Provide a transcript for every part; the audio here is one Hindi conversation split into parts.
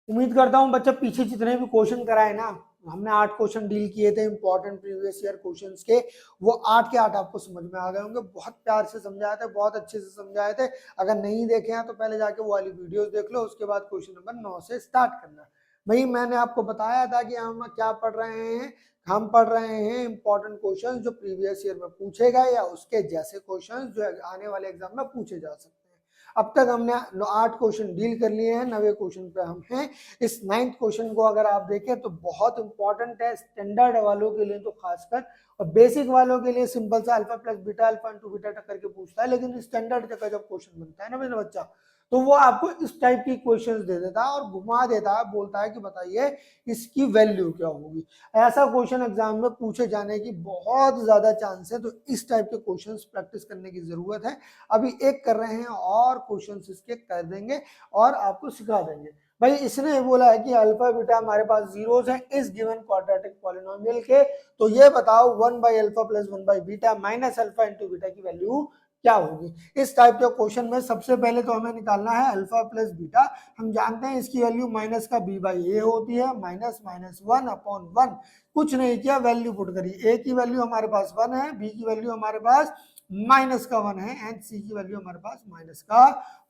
उम्मीद करता हूँ बच्चा पीछे जितने भी क्वेश्चन कराए ना, हमने 8 क्वेश्चन डील किए थे इंपॉर्टेंट प्रीवियस ईयर क्वेश्चंस के, वो 8 के 8 आपको समझ में आ गए होंगे। बहुत प्यार से समझाए थे, बहुत अच्छे से समझाए थे। अगर नहीं देखे हैं तो पहले जाके वो वाली वीडियोस देख लो, उसके बाद क्वेश्चन नंबर 9 से स्टार्ट करना। भाई मैंने आपको बताया था कि हम क्या पढ़ रहे हैं, हम पढ़ रहे हैं इंपॉर्टेंट क्वेश्चन जो प्रीवियस ईयर में पूछे गए या उसके जैसे क्वेश्चन जो आने वाले एग्जाम में पूछे जा सकते हैं। अब तक हमने 8 क्वेश्चन डील कर लिए हैं, 9वें क्वेश्चन पे हम हैं। इस 9th क्वेश्चन को अगर आप देखें तो बहुत इंपॉर्टेंट है, स्टैंडर्ड वालों के लिए तो खासकर, और बेसिक वालों के लिए सिंपल सा alpha plus beta, alpha into beta टक्कर के पूछता है। लेकिन स्टैंडर्ड का जब क्वेश्चन बनता है ना मेरा बच्चा, तो वो आपको इस टाइप की क्वेश्चंस दे देता है और घुमा देता है, बोलता है कि बताइए इसकी वैल्यू क्या होगी। ऐसा क्वेश्चन एग्जाम में पूछे जाने की बहुत ज्यादा चांस है, तो इस टाइप के क्वेश्चंस प्रैक्टिस करने की जरूरत है। अभी एक कर रहे हैं और क्वेश्चंस इसके कर देंगे और आपको सिखा देंगे। भाई इसने बोला है कि अल्फा बीटा हमारे पास जीरोस हैं इस गिवन क्वाड्रेटिक पॉलिनोमियल के, तो ये बताओ 1 by alpha plus 1 by beta minus alpha into beta की वैल्यू क्या होगी। इस टाइप के क्वेश्चन में सबसे पहले तो हमें निकालना है अल्फा प्लस बीटा। हम जानते हैं इसकी वैल्यू माइनस का बी बाई ए होती है, माइनस माइनस 1 अपॉन 1। कुछ नहीं किया, वैल्यू पुट करी। ए की वैल्यू हमारे पास 1 है, बी की वैल्यू हमारे पास माइनस का 1 है, एंड सी की वैल्यू हमारे पास माइनस का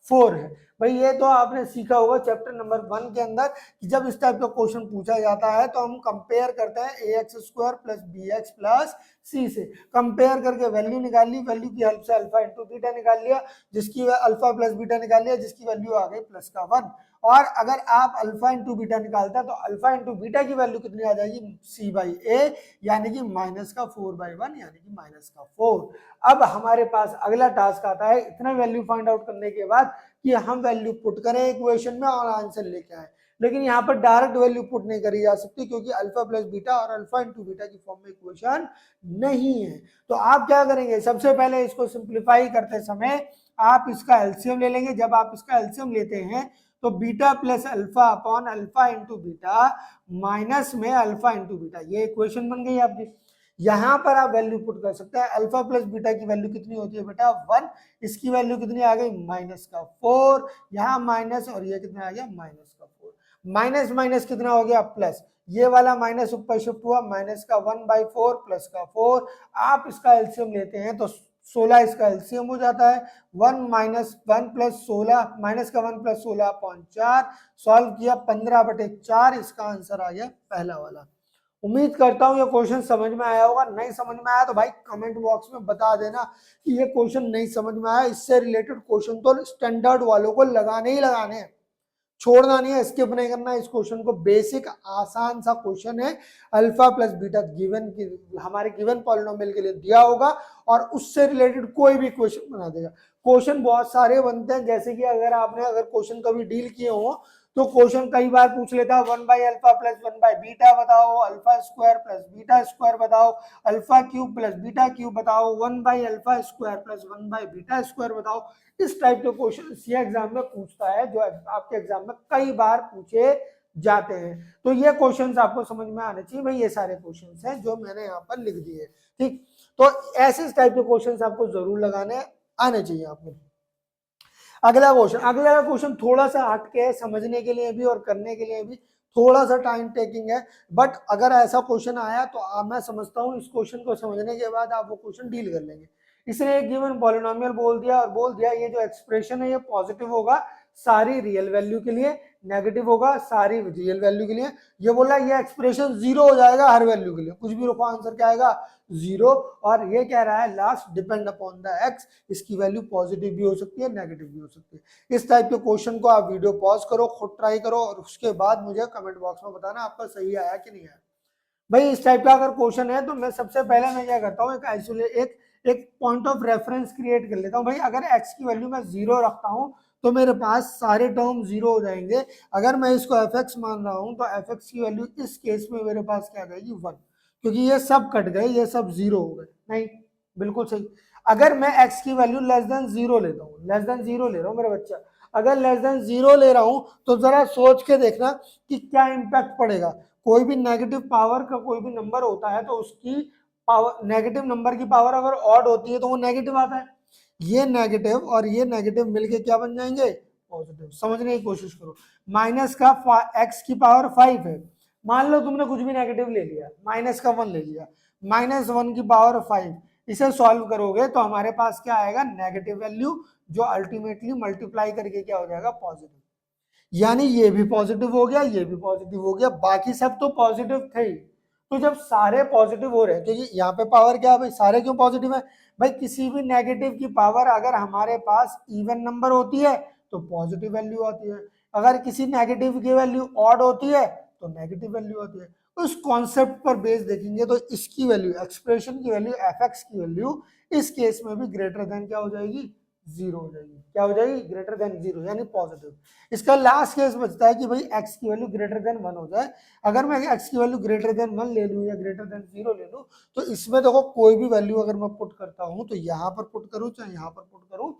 4 है। भाई ये तो आपने सीखा होगा चैप्टर नंबर 1 के अंदर कि जब इस टाइप का क्वेश्चन पूछा जाता है तो हम कंपेयर करते हैं a x square plus b x plus c से। कंपेयर करके वैल्यू निकाल ली, वैल्यू की हेल्प से अल्फा इंटू बीटा निकाल लिया, जिसकी अल्फा प्लस बीटा निकाल लिया, जिसकी वैल्यू आ गई प्लस का 1। और अगर आप अल्फा इंटू बीटा निकालते हैं तो अल्फा इंटू बीटा की वैल्यू कितनी आ जाएगी, सी बाई ए, यानी कि माइनस का 4/1, यानी कि माइनस का 4। अब हमारे पास अगला टास्क आता है इतना वैल्यू फाइंड आउट करने के बाद कि हम वैल्यू पुट करें इक्वेशन में और आंसर लेके आए। लेकिन यहाँ पर डायरेक्ट वैल्यू पुट नहीं करी जा सकती क्योंकि अल्फा प्लस बीटा और अल्फा इंटू बीटा की फॉर्म में इक्वेशन नहीं है। तो आप क्या करेंगे, सबसे पहले इसको सिंप्लीफाई करते समय आप इसका एलसीएम ले लेंगे। जब आप इसका एलसीएम लेते हैं तो beta plus alpha upon alpha into beta minus में अल्फा इंटू बीटा, ये इक्वेशन बन गई आपकी। यहां पर आप वैल्यू पुट कर सकते हैं। अल्फा प्लस बीटा की वैल्यू कितनी होती है बेटा 1, इसकी वैल्यू कितनी आ गई माइनस का 4, यहाँ माइनस और ये कितना आ गया माइनस का 4। माइनस माइनस कितना हो गया प्लस, ये वाला माइनस ऊपर शिफ्ट हुआ, माइनस का 1/4 प्लस का 4। आप इसका एलसीएम लेते हैं तो 16 इसका एलसीएम हो जाता है। 1 माइनस 1 प्लस 16, माइनस का 1 प्लस 16 अपॉन 4, सॉल्व किया 15/4, इसका आंसर आ गया पहला वाला। उम्मीद करता हूं ये क्वेश्चन समझ में आया होगा। नहीं समझ में आया तो भाई कमेंट बॉक्स में बता देना कि ये क्वेश्चन नहीं समझ में आया। इससे रिलेटेड क्वेश्चन तो स्टैंडर्ड वालों को लगाने ही लगाने हैं, छोड़ना नहीं है, स्किप नहीं करना है इस क्वेश्चन को। बेसिक आसान सा क्वेश्चन है, अल्फा प्लस बीटा गिवन की हमारे गिवन पॉलिनोमियल के लिए दिया होगा और उससे रिलेटेड कोई भी क्वेश्चन बना देगा। क्वेश्चन बहुत सारे बनते हैं, जैसे कि अगर क्वेश्चन कभी डील किए हो तो क्वेश्चन कई बार पूछ लेता है 1 by alpha plus 1 by beta बताओ, alpha square plus beta square बताओ, alpha cube plus beta cube बताओ, 1 by alpha square plus 1 by beta square बताओ। इस टाइप के क्वेश्चन ये एग्जाम में पूछता है, जो आपके एग्जाम में कई बार पूछे जाते हैं। तो ये क्वेश्चंस आपको समझ में आने चाहिए। भाई ये सारे क्वेश्चंस हैं जो मैंने यहाँ पर लिख दिए, ठीक। तो ऐसे टाइप के क्वेश्चंस आपको जरूर लगाने आने चाहिए आपको। अगला क्वेश्चन थोड़ा सा हटके है, समझने के लिए भी और करने के लिए भी थोड़ा सा टाइम टेकिंग है, बट अगर ऐसा क्वेश्चन आया तो मैं समझता हूँ इस क्वेश्चन को समझने के बाद आप वो क्वेश्चन डील कर लेंगे। इसने एक गिवन पॉलिनोमियल बोल दिया और बोल दिया ये जो एक्सप्रेशन है ये पॉजिटिव होगा सारी रियल वैल्यू के लिए, नेगेटिव होगा सारी रियल वैल्यू के लिए। ये बोला ये एक्सप्रेशन जीरो हो जाएगा हर वैल्यू के लिए, कुछ भी रखो आंसर क्या आएगा जीरो। और ये कह रहा है last depend upon the x, इसकी वैल्यू पॉजिटिव भी हो सकती है नेगेटिव भी हो सकती है। इस टाइप के क्वेश्चन को आप वीडियो पॉज करो, खुद ट्राई करो और उसके बाद मुझे कमेंट बॉक्स में बताना आपका सही आया कि नहीं आया। भाई इस टाइप का अगर क्वेश्चन है तो मैं सबसे पहले मैं क्या करता हूँ, एक पॉइंट ऑफ रेफरेंस क्रिएट कर लेता हूँ। भाई अगर एक्स की वैल्यू मैं जीरो रखता हूँ तो मेरे पास सारे टर्म जीरो हो जाएंगे। अगर मैं इसको एफ एक्स मान रहा हूँ तो एफ एक्स की वैल्यू इस केस में मेरे पास क्या आएगी 1, क्योंकि ये सब कट गए, ये सब जीरो हो गए। नहीं, बिल्कुल सही। अगर मैं एक्स की वैल्यू लेस देन जीरो लेता हूँ, लेस देन जीरो ले रहा हूँ मेरे बच्चा, अगर लेस देन जीरो ले रहा हूँ तो जरा सोच के देखना कि क्या इंपैक्ट पड़ेगा। कोई भी नेगेटिव पावर का कोई भी नंबर होता है तो उसकी पावर, नेगेटिव नंबर की पावर अगर ऑड होती है तो वो नेगेटिव आता है। ये नेगेटिव और ये नेगेटिव मिलके क्या बन जाएंगे पॉजिटिव। समझने की कोशिश करो, माइनस का x की पावर 5 है, मान लो तुमने कुछ भी नेगेटिव ले लिया, माइनस का 1 ले लिया, -1 की पावर 5, इसे सॉल्व करोगे तो हमारे पास क्या आएगा, नेगेटिव वैल्यू, जो अल्टीमेटली मल्टीप्लाई करके क्या हो जाएगा, पॉजिटिव। यानी ये भी पॉजिटिव हो गया, ये भी पॉजिटिव हो गया, बाकी सब तो पॉजिटिव थे ही। तो जब सारे पॉजिटिव हो रहे हैं, क्योंकि यहाँ पे पावर क्या है भाई, सारे क्यों पॉजिटिव है भाई, किसी भी नेगेटिव की पावर अगर हमारे पास इवन नंबर होती है तो पॉजिटिव वैल्यू आती है, अगर किसी नेगेटिव की वैल्यू ऑड होती है तो नेगेटिव वैल्यू आती है। उस कॉन्सेप्ट पर बेस देखेंगे तो इसकी वैल्यू, एक्सप्रेशन की वैल्यू, एफ एक्स की वैल्यू इस केस में भी ग्रेटर देन क्या हो जाएगी, जीरो हो जाएगी। क्या हो जाएगी, ग्रेटर देन जीरो, यानी पॉजिटिव। इसका लास्ट केस बचता है कि भाई x की वैल्यू ग्रेटर देन 1 हो जाए। अगर मैं x की वैल्यू ग्रेटर देन 1 ले लूं या ग्रेटर देन 0 ले लूं, तो इसमें देखो कोई भी वैल्यू अगर मैं पुट करता हूं तो यहां पर पुट करूं चाहे यहां पर पुट करूं,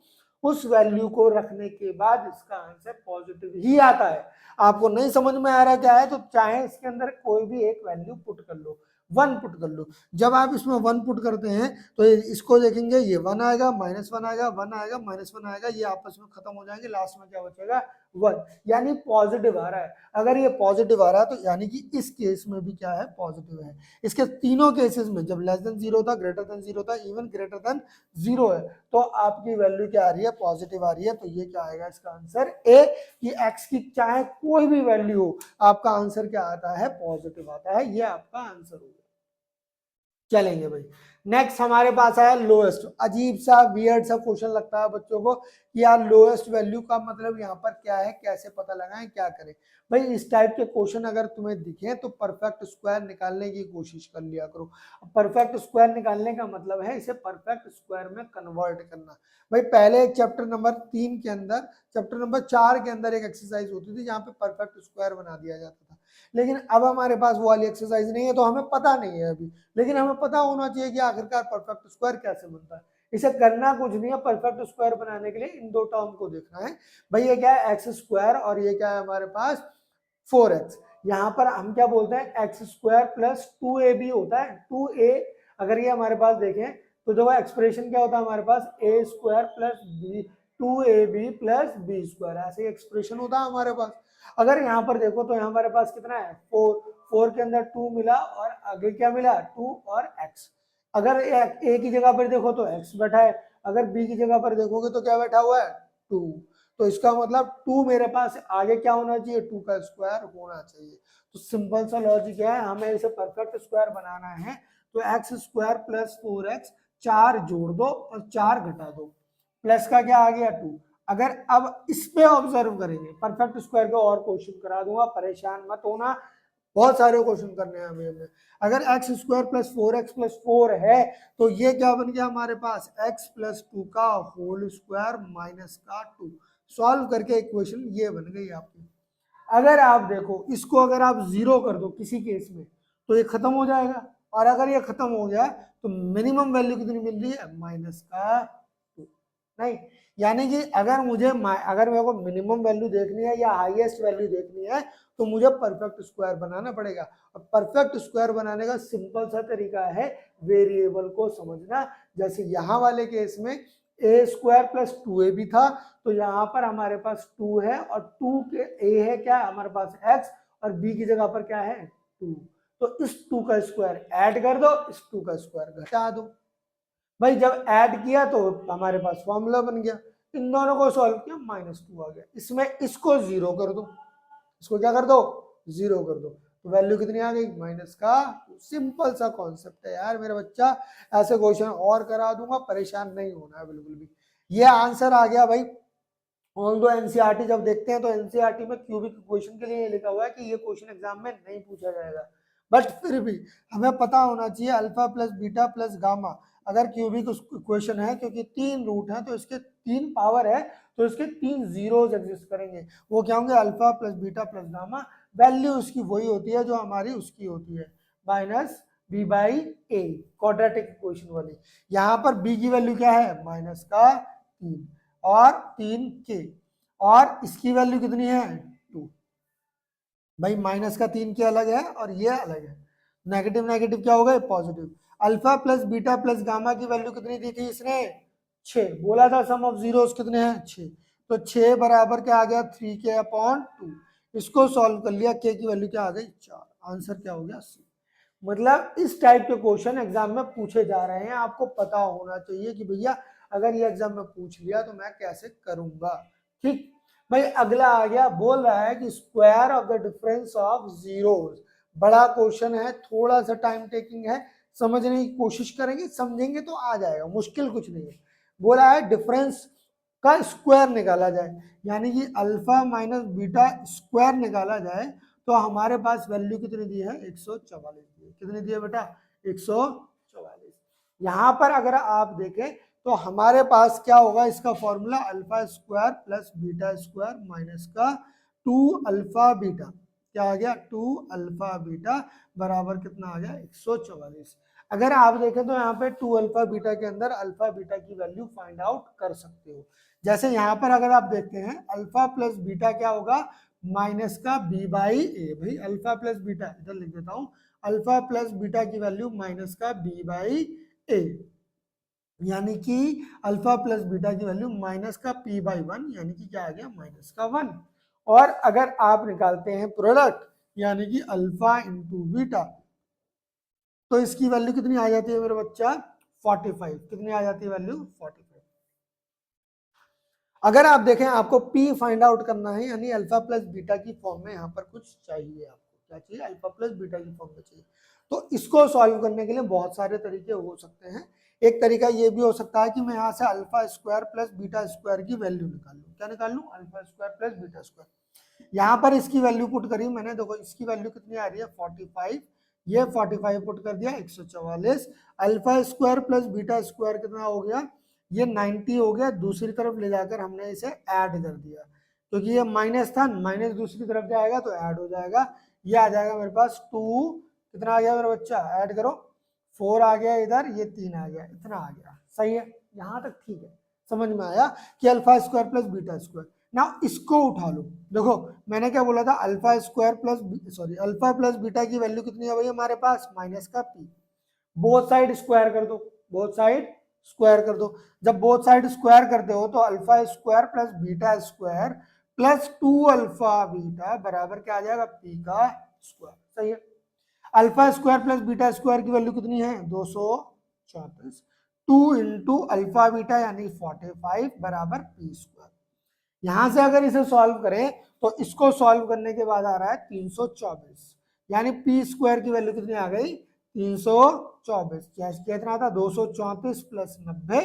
उस वैल्यू को रखने के बाद इसका आंसर पॉजिटिव ही आता है। आपको नहीं समझ में आ रहा क्या है, तो चाहे इसके अंदर कोई भी एक वैल्यू पुट कर लो, 1 पुट कर लो। जब आप इसमें 1 पुट करते हैं तो इसको देखेंगे, ये 1 आएगा, -1 आएगा, 1 आएगा, -1 आएगा, ये आपस में खत्म हो जाएंगे, लास्ट में क्या बचेगा, 1, यानी पॉजिटिव आ रहा है। अगर ये पॉजिटिव आ रहा है तो यानी कि इस केस में भी क्या है, पॉजिटिव है। इसके तीनों केसेस में, जब लेस देन 0 था, ग्रेटर देन 0 था, इवन ग्रेटर देन 0 है, तो आपकी वैल्यू क्या आ रही है, पॉजिटिव आ रही है। तो ये क्या आएगा, इसका आंसर ए, कि एक्स की चाहे कोई भी वैल्यू हो, आपका आंसर क्या आता है, पॉजिटिव आता है। ये आपका आंसर होगा। चलेंगे भाई, नेक्स्ट हमारे पास आया लोएस्ट। अजीब सा वियर्ड सा क्वेश्चन लगता है बच्चों को कि यार लोएस्ट वैल्यू का मतलब यहाँ पर क्या है, कैसे पता लगाएं, क्या करें। भाई इस टाइप के क्वेश्चन अगर तुम्हें दिखे तो परफेक्ट स्क्वायर निकालने की कोशिश कर लिया करो। परफेक्ट स्क्वायर निकालने का मतलब है इसे परफेक्ट स्क्वायर में कन्वर्ट करना। भाई पहले एक चैप्टर नंबर 3 के अंदर, चैप्टर नंबर 4 के अंदर एक एक्सरसाइज होती थी जहाँ पे परफेक्ट स्क्वायर बना दिया जाता था, लेकिन अब हमारे पास वो वाली एक्सरसाइज नहीं है, तो हमें पता नहीं है अभी, लेकिन हमें पता होना चाहिए कि आखिरकार परफेक्ट स्क्वायर कैसे बनता है। इसे करना कुछ नहीं है, परफेक्ट स्क्वायर बनाने के लिए इन दो टर्म को देखना है। भाई ये क्या है, एक्स स्क्वायर, और ये क्या है हमारे पास 4x। यहाँ पर हम क्या बोलते हैं, एक्स स्क्वायर प्लस 2ab होता है, 2a। अगर ये हमारे पास देखें तो जो एक्सप्रेशन क्या होता है हमारे पास, a square plus b, 2ab plus b square, ऐसे एक्सप्रेशन होता है हमारे पास। अगर यहाँ पर देखो तो यहाँ हमारे पास कितना है, 4 के अंदर 2 मिला और आगे क्या मिला, 2 और x। अगर a की जगह पर देखो तो x बैठा है, अगर b की जगह पर देखोगे तो क्या बैठा हुआ है, 2। तो इसका मतलब 2 मेरे पास आगे क्या होना चाहिए, 2 का स्क्वायर होना चाहिए। तो सिंपल सा लॉजिक है, हमें इसे परफेक्ट स्क्वायर बनाना है तो एक्स स्क्वायर प्लस 4x, 4 जोड़ दो और 4 घटा दो, प्लस का क्या आ गया 2। अगर अब इस पे ऑब्जर्व करेंगे, परफेक्ट स्क्वायर का और क्वेश्चन करा दूंगा, परेशान मत होना, बहुत सारे क्वेश्चन करने हैं हमें। अगर x square plus 4x plus 4 है तो ये क्या बन गया हमारे पास, x प्लस 2 का होल स्क्वायर माइनस का 2। सॉल्व करके इक्वेशन ये बन गई आपकी। अगर आप देखो इसको, अगर आप जीरो कर दो किसी केस में तो ये खत्म हो जाएगा, और अगर ये खत्म हो गया तो मिनिमम वैल्यू कितनी मिल रही है, माइनस का 2। नहीं, यानी कि अगर मेरे को मिनिमम वैल्यू देखनी है या हाईएस्ट वैल्यू देखनी है तो मुझे परफेक्ट स्क्वायर बनाना पड़ेगा। और परफेक्ट स्क्वायर बनाने का सिंपल सा तरीका है वेरिएबल को समझना। जैसे यहाँ वाले केस में ए स्क्वायर प्लस 2ab था, तो यहाँ पर हमारे पास 2 है, और 2 के ए है क्या हमारे पास x, और b की जगह पर क्या है 2। तो इस 2 का स्क्वायर ऐड कर दो, इस 2 का स्क्वायर घटा दो। भाई जब ऐड किया तो हमारे पास फॉर्मूला बन गया, इन दोनों को सॉल्व किया, -2 आ गया। इसमें इसको जीरो कर दो, इसको क्या कर दो, जीरो कर दो, तो वैल्यू कितनी आ गई, माइनस का। सिंपल सा कॉन्सेप्ट है यार मेरा बच्चा, ऐसे क्वेश्चन और करा दूंगा, परेशान नहीं होना है बिल्कुल भी। ये आंसर आ गया भाई। ऑल दो एनसीईआरटी जब देखते हैं तो एनसीईआरटी में क्यूबिक क्वेश्चन के लिए ये लिखा हुआ है कि ये क्वेश्चन एग्जाम में नहीं पूछा जाएगा, बट फिर भी हमें पता होना चाहिए alpha plus beta plus gamma अगर क्यूबिक क्वेश्चन है, क्योंकि 3 रूट है तो इसके 3 पावर है, तो इसके 3 जीरोज एग्जिस्ट करेंगे। वो क्या होंगे, alpha plus beta plus gamma, value उसकी वही होती है जो हमारी उसकी होती है, minus B by A, quadratic equation वाली। यहाँ पर बी की वैल्यू क्या है, माइनस का 3 और 3 के, और इसकी वैल्यू कितनी है 2। भाई माइनस का 3 के अलग है और ये अलग है, नेगेटिव नेगेटिव क्या हो गए, positive. Alpha plus beta plus gamma की वैल्यू कितनी दी थी इसने, 6 बोला था, सम ऑफ जीरोस कितने हैं 6। तो 6 बराबर क्या आ गया 3k/2। इसको सॉल्व कर लिया, k की वैल्यू क्या आ गई 4। आंसर क्या हो गया C। मतलब इस टाइप के क्वेश्चन एग्जाम में पूछे जा रहे हैं, आपको पता होना चाहिए कि भैया अगर ये एग्जाम में पूछ लिया तो मैं कैसे करूंगा। ठीक भाई, अगला आ गया, बोल रहा है कि square of the difference of zeros. बड़ा क्वेश्चन है, थोड़ा सा टाइम टेकिंग है, समझने की कोशिश करेंगे, समझेंगे तो आ जाएगा, मुश्किल कुछ नहीं है। बोला है डिफरेंस का स्क्वायर निकाला जाए, यानी कि अल्फा माइनस बीटा स्क्वायर निकाला जाए, तो हमारे पास वैल्यू कितनी दी है 144 दी है। कितनी दी है बेटा 144। यहां पर अगर आप देखें तो हमारे पास क्या होगा, इसका formula alpha square plus beta square minus का 2 अल्फा बीटा, क्या आ गया 2 अल्फा बीटा बराबर कितना आ गया 144। अगर आप देखें तो यहाँ पे 2 अल्फा बीटा के अंदर अल्फा बीटा की वैल्यू फाइंड आउट कर सकते हो। जैसे यहाँ पर अगर आप देखते हैं अल्फा प्लस बीटा क्या होगा माइनस का b/a। भाई अल्फा प्लस बीटा इधर लिख देता हूँ, अल्फा प्लस बीटा की वैल्यू माइनस का b/a, यानी कि अल्फा प्लस बीटा की वैल्यू माइनस का p/1, यानी कि क्या आ गया माइनस का 1। और अगर आप निकालते हैं प्रोडक्ट यानी कि अल्फा इंटू बीटा, तो इसकी वैल्यू कितनी आ जाती है मेरे बच्चा 45। कितनी आ जाती है वैल्यू 45। अगर आप देखें आपको p फाइंड आउट करना है, यानी अल्फा प्लस बीटा की फॉर्म में यहाँ पर कुछ चाहिए, आपको क्या चाहिए अल्फा प्लस बीटा की फॉर्म में चाहिए। तो इसको सॉल्व करने के लिए बहुत सारे तरीके हो सकते हैं। एक तरीका ये भी हो सकता है कि मैं यहाँ से alpha square plus beta square की वैल्यू निकाल लूँ। क्या निकाल लूँ alpha square plus beta square. यहाँ पर इसकी वैल्यू पुट करी मैंने, देखो इसकी वैल्यू कितनी आ रही है 45, ये 45 पुट कर दिया 144। Alpha square plus beta square कितना हो गया, ये 90 हो गया। दूसरी तरफ ले जाकर हमने इसे ऐड कर दिया, क्योंकि ये माइनस था, माइनस दूसरी तरफ जाएगा तो ऐड हो जाएगा। ये आ जाएगा मेरे पास 2, कितना आ गया मेरा बच्चा ऐड करो 4 आ गया इधर, ये 3 आ गया, इतना आ गया। सही है, यहां तक ठीक है, समझ में आया कि alpha square plus beta square. ना इसको उठा लो, देखो मैंने क्या बोला था alpha square plus sorry alpha plus beta की वैल्यू कितनी है भाई हमारे पास माइनस का p। बोथ साइड स्क्वायर कर दो, बोथ साइड स्क्वायर कर दो। जब बोथ साइड स्क्वायर करते हो तो alpha square plus beta square plus 2 alpha beta बराबर क्या आ जाएगा p का स्क्वायर। सही है, alpha square plus beta square की वैल्यू कितनी है 234। 2 इंटू अल्फा बीटा यानी 45 बराबर p स्क्वायर। यहां से अगर इसे सॉल्व करें तो इसको सॉल्व करने के बाद आ रहा है 324, यानी p स्क्वायर की वैल्यू कितनी आ गई 324। कितना था 234 प्लस 90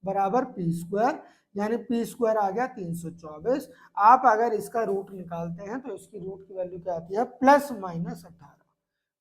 बराबर p स्क्वायर, यानी p स्क्वायर आ गया 324। आप अगर इसका रूट निकालते हैं तो इसकी रूट की वैल्यू क्या आती है प्लस माइनस 18,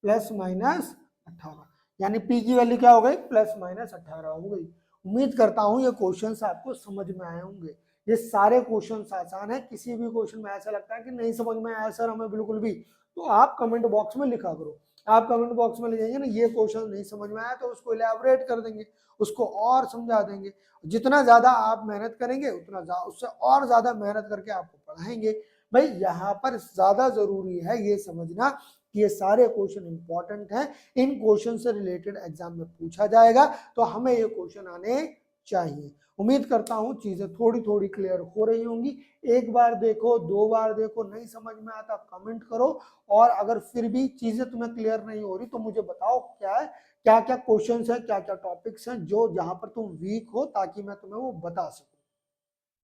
प्लस माइनस 18, यानी p की वैल्यू क्या हो गई प्लस माइनस 18 हो गई। उम्मीद करता हूं ये क्वेश्चंस आपको समझ में आए होंगे। ये सारे क्वेश्चंस आसान है, किसी भी क्वेश्चन में ऐसा लगता है कि नहीं समझ में आया सर हमें बिल्कुल भी, तो आप कमेंट बॉक्स में लिखा करो। आप कमेंट बॉक्स में लिखेंगे ना ये क्वेश्चन नहीं समझ में आया तो उसको इलेबोरेट कर देंगे, उसको और समझा देंगे। जितना ज्यादा आप मेहनत करेंगे उतना उससे और ज्यादा मेहनत करके आपको पढ़ाएंगे। भाई यहाँ पर ज्यादा जरूरी है ये समझना कि ये सारे क्वेश्चन इंपॉर्टेंट हैं, इन क्वेश्चन से रिलेटेड एग्जाम में पूछा जाएगा, तो हमें ये क्वेश्चन आने चाहिए। उम्मीद करता हूं चीजें थोड़ी थोड़ी क्लियर हो रही होंगी। एक बार देखो, 2 बार देखो, नहीं समझ में आता कमेंट करो, और अगर फिर भी चीजें तुम्हें क्लियर नहीं हो रही तो मुझे बताओ क्या है, क्या क्या क्वेश्चंस है, क्या क्या टॉपिक्स हैं जो जहां पर तुम वीक हो, ताकि मैं तुम्हें वो बता सकूं।